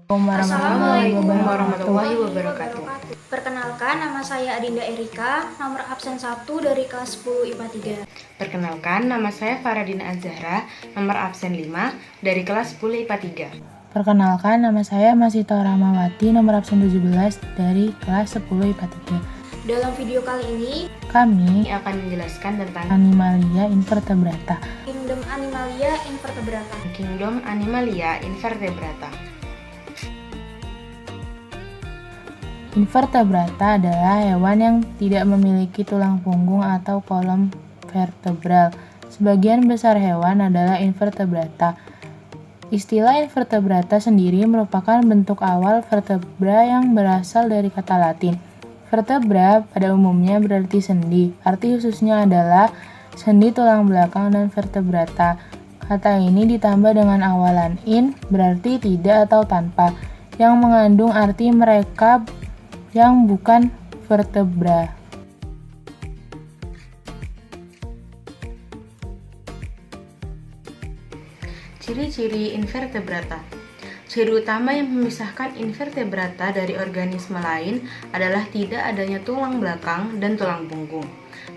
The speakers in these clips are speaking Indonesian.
Assalamualaikum warahmatullahi wabarakatuh. Perkenalkan, nama saya Adinda Erika, nomor absen 1 dari kelas 10 IPA 3. Perkenalkan, nama saya Faradina Azahra, nomor absen 5 dari kelas 10 IPA 3. Perkenalkan, nama saya Masito Rahmawati, nomor absen 17 dari kelas 10 IPA 3. Dalam video kali ini, Kami akan menjelaskan tentang Animalia Invertebrata. Kingdom Animalia Invertebrata. Kingdom Animalia Invertebrata. Invertebrata adalah hewan yang tidak memiliki tulang punggung atau kolom vertebral. Sebagian besar hewan adalah invertebrata. Istilah invertebrata sendiri merupakan bentuk awal vertebra yang berasal dari kata Latin. Vertebra pada umumnya berarti sendi. Arti khususnya adalah sendi tulang belakang dan vertebrata. Kata ini ditambah dengan awalan in berarti tidak atau tanpa, yang mengandung arti mereka yang bukan vertebra. Ciri-ciri invertebrata. Ciri utama yang memisahkan invertebrata dari organisme lain adalah tidak adanya tulang belakang dan tulang punggung.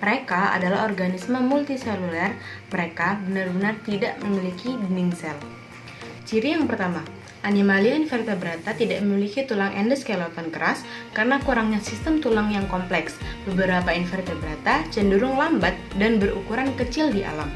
Mereka adalah organisme multiseluler, mereka benar-benar tidak memiliki dinding sel. Ciri yang pertama, Animalia invertebrata tidak memiliki tulang endoskeleton keras karena kurangnya sistem tulang yang kompleks. Beberapa invertebrata cenderung lambat dan berukuran kecil di alam.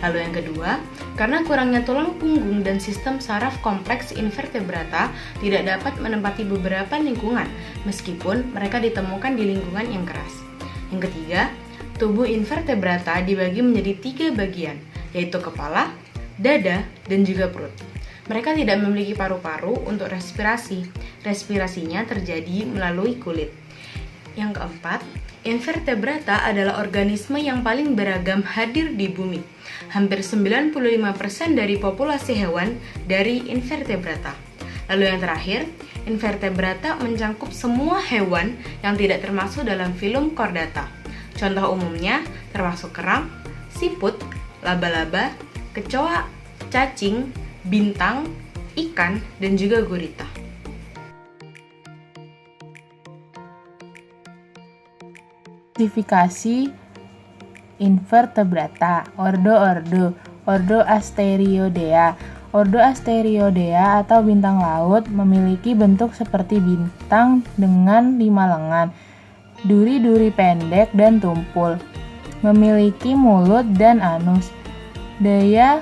Lalu yang kedua, karena kurangnya tulang punggung dan sistem saraf kompleks, invertebrata tidak dapat menempati beberapa lingkungan meskipun mereka ditemukan di lingkungan yang keras. Yang ketiga, tubuh invertebrata dibagi menjadi 3 bagian, yaitu kepala, dada, dan juga perut. Mereka tidak memiliki paru-paru untuk respirasi. Respirasinya terjadi melalui kulit. Yang keempat, invertebrata adalah organisme yang paling beragam hadir di bumi. Hampir 95% dari populasi hewan dari invertebrata. Lalu yang terakhir, invertebrata mencakup semua hewan yang tidak termasuk dalam filum Chordata. Contoh umumnya termasuk kerang, siput, laba-laba, kecoa, cacing, bintang, ikan, dan juga gurita. Klasifikasi invertebrata. Ordo Asteriodea. Ordo Asteriodea atau bintang laut memiliki bentuk seperti bintang dengan 5 lengan, duri-duri pendek dan tumpul, memiliki mulut dan anus. Daya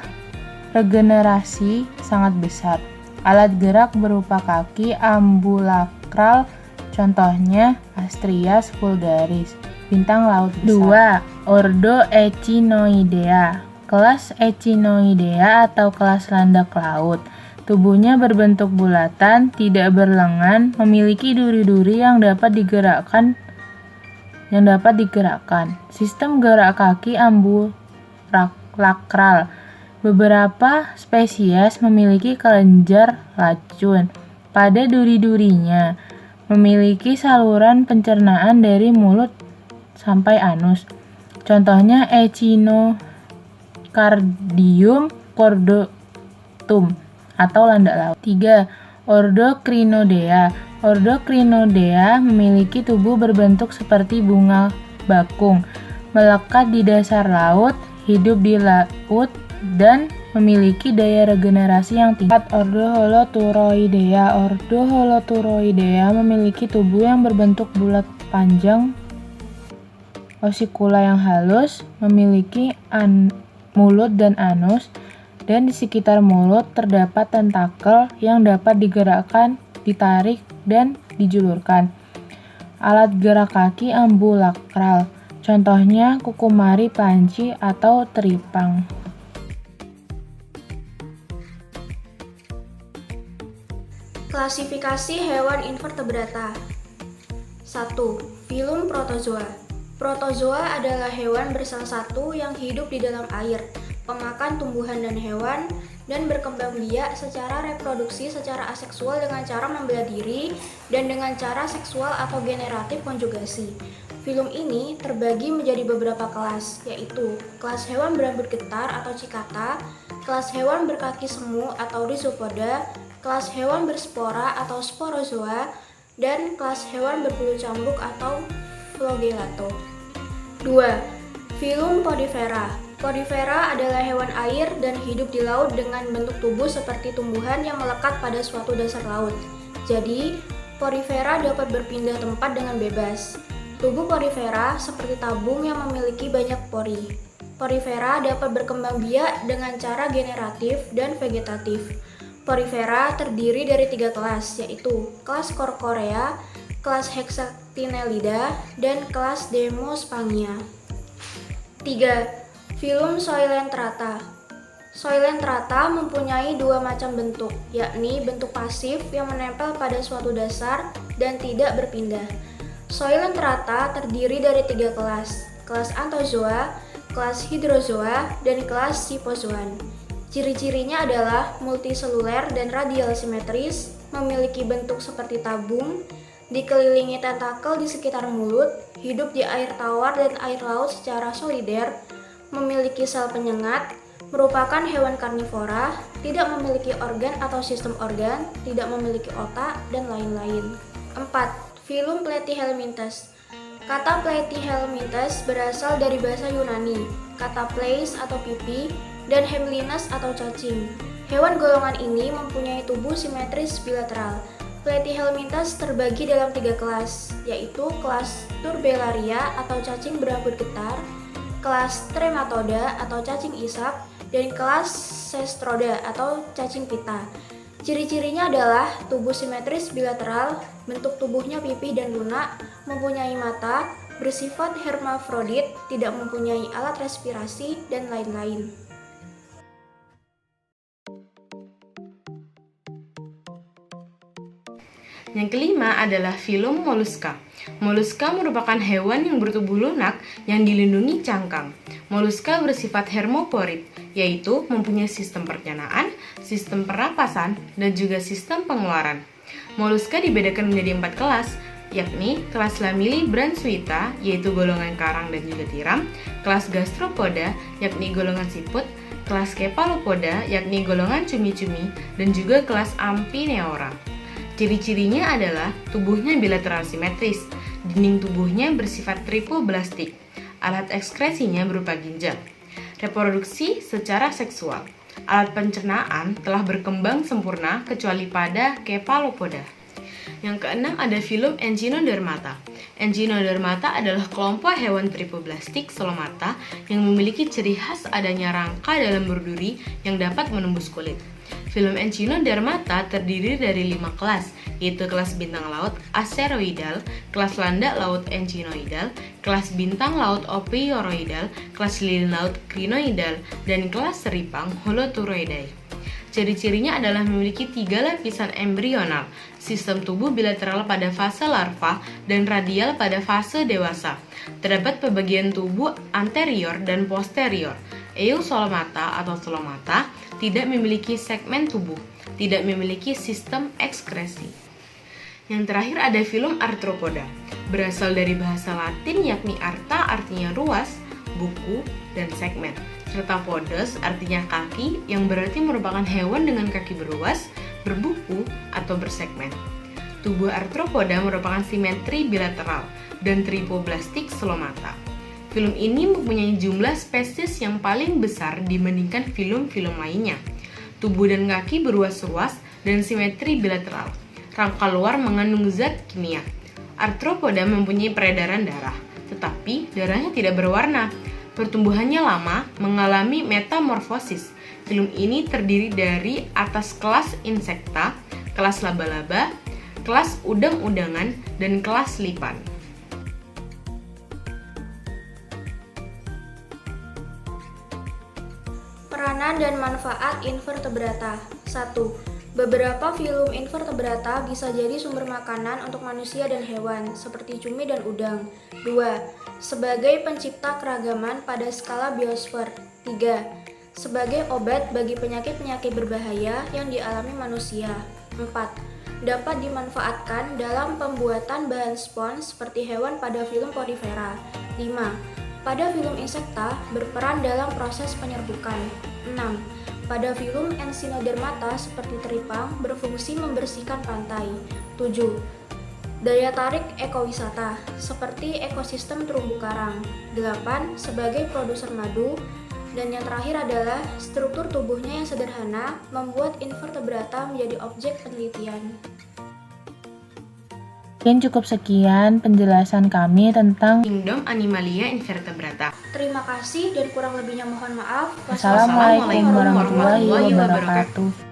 regenerasi sangat besar. Alat gerak berupa kaki ambulakral, contohnya Astrias vulgaris, bintang laut besar. 2. Ordo Echinoidea. Kelas Echinoidea atau kelas landak laut. Tubuhnya berbentuk bulatan, tidak berlengan, memiliki duri-duri yang dapat digerakkan. Sistem gerak kaki ambulakral. Beberapa spesies memiliki kelenjar racun pada duri-durinya, memiliki saluran pencernaan dari mulut sampai anus. Contohnya Echinocardium chordotum atau landak laut. 3. Ordo Crinodea. Ordo Crinodea memiliki tubuh berbentuk seperti bunga bakung, melekat di dasar laut, hidup di laut, dan memiliki daya regenerasi yang tinggi. 4. Ordo Holoturoidea. Ordo Holoturoidea memiliki tubuh yang berbentuk bulat panjang, osikula yang halus, memiliki mulut dan anus, dan di sekitar mulut terdapat tentakel yang dapat digerakkan, ditarik, dan dijulurkan. Alat gerak kaki ambulakral, contohnya kukumari panci atau teripang. Klasifikasi hewan invertebrata. 1. Filum Protozoa. Protozoa adalah hewan bersel satu yang hidup di dalam air, pemakan tumbuhan dan hewan, dan berkembang biak secara reproduksi secara aseksual dengan cara membelah diri dan dengan cara seksual atau generatif konjugasi. Filum ini terbagi menjadi beberapa kelas, yaitu kelas hewan berambut getar atau cicada, kelas hewan berkaki semu atau Rhizopoda, kelas hewan berspora atau Sporozoa, dan kelas hewan berbulu cambuk atau Flagellato. 2. Filum Podifera. Podifera adalah hewan air dan hidup di laut dengan bentuk tubuh seperti tumbuhan yang melekat pada suatu dasar laut. Jadi, Podifera dapat berpindah tempat dengan bebas. Tubuh Podifera seperti tabung yang memiliki banyak pori. Podifera dapat berkembang biak dengan cara generatif dan vegetatif. Podifera terdiri dari 3 kelas, yaitu kelas Corcorea, kelas Hexactinellida, dan kelas Demospangia. 3. Filum Coelenterata. Coelenterata mempunyai 2 macam bentuk, yakni bentuk pasif yang menempel pada suatu dasar dan tidak berpindah. Coelenterata terdiri dari 3 kelas, kelas Anthozoa, kelas Hydrozoa, dan kelas Scyphozoan. Ciri-cirinya adalah multiseluler dan radial simetris, memiliki bentuk seperti tabung, dikelilingi tentakel di sekitar mulut, hidup di air tawar dan air laut secara solider, memiliki sel penyengat, merupakan hewan karnivora, tidak memiliki organ atau sistem organ, tidak memiliki otak, dan lain-lain. 4. Filum Platyhelminthes. Kata Platyhelminthes berasal dari bahasa Yunani, kata plais atau pipi, dan hemlinus atau cacing. Hewan golongan ini mempunyai tubuh simetris bilateral. Platyhelminthes terbagi dalam 3 kelas, yaitu kelas Turbellaria atau cacing berambut getar, kelas Trematoda atau cacing isap, dan kelas Cestroda atau cacing pita. Ciri-cirinya adalah tubuh simetris bilateral, bentuk tubuhnya pipih dan lunak, mempunyai mata, bersifat hermafrodit, tidak mempunyai alat respirasi, dan lain-lain. Yang kelima adalah filum Mollusca. Mollusca merupakan hewan yang bertubuh lunak yang dilindungi cangkang. Mollusca bersifat hermoporit, yaitu mempunyai sistem pencernaan, sistem pernapasan, dan juga sistem pengeluaran. Mollusca dibedakan menjadi 4 kelas, yakni kelas Lamilli-Bransuita, yaitu golongan karang dan juga tiram, kelas Gastropoda, yakni golongan siput, kelas Cephalopoda, yakni golongan cumi-cumi, dan juga kelas Amphineora. Ciri-cirinya adalah tubuhnya bilateral simetris, dinding tubuhnya bersifat tripoblastik, alat ekskresinya berupa ginjal. Reproduksi secara seksual. Alat pencernaan telah berkembang sempurna kecuali pada Cephalopoda. Yang keenam ada filum Echinodermata. Echinodermata adalah kelompok hewan tripoblastik selomata yang memiliki ciri khas adanya rangka dalam berduri yang dapat menembus kulit. Filum Echinodermata terdiri dari 5 kelas, yaitu kelas bintang laut Asteroidal, kelas landak laut Echinoidal, kelas bintang laut Ophiuroidal, kelas lilin laut Crinoidal, dan kelas seripang Holoturoidae. Ciri-cirinya adalah memiliki 3 lapisan embrional, sistem tubuh bilateral pada fase larva, dan radial pada fase dewasa. Terdapat pembagian tubuh anterior dan posterior. Eosolomata atau selomata tidak memiliki segmen tubuh, tidak memiliki sistem ekskresi. Yang terakhir ada filum Arthropoda. Berasal dari bahasa Latin yakni arta artinya ruas, buku, dan segmen. Serta podos artinya kaki yang berarti merupakan hewan dengan kaki beruas, berbuku, atau bersegmen. Tubuh Arthropoda merupakan simetri bilateral dan tripoblastik selomata. Filum ini mempunyai jumlah spesies yang paling besar dibandingkan filum-filum lainnya. Tubuh dan kaki beruas-ruas dan simetri bilateral. Rangka luar mengandung zat kimia. Arthropoda mempunyai peredaran darah, tetapi darahnya tidak berwarna. Pertumbuhannya lama, mengalami metamorfosis. Filum ini terdiri dari atas kelas Insecta, kelas laba-laba, kelas udang-udangan, dan kelas lipan. Peranan dan manfaat invertebrata. 1. Beberapa filum invertebrata bisa jadi sumber makanan untuk manusia dan hewan, seperti cumi dan udang. 2. Sebagai pencipta keragaman pada skala biosfer. 3. Sebagai obat bagi penyakit-penyakit berbahaya yang dialami manusia. 4. Dapat dimanfaatkan dalam pembuatan bahan spons seperti hewan pada filum Podifera. 5. Pada filum Insecta berperan dalam proses penyerbukan. 6. Pada filum Ensinodermata seperti teripang berfungsi membersihkan pantai. 7. Daya tarik ekowisata seperti ekosistem terumbu karang. 8. Sebagai produser madu. Dan yang terakhir adalah struktur tubuhnya yang sederhana membuat invertebrata menjadi objek penelitian. Mungkin cukup sekian penjelasan kami tentang Kingdom Animalia Invertebrata. Terima kasih dan kurang lebihnya mohon maaf. Assalamualaikum warahmatullahi wabarakatuh.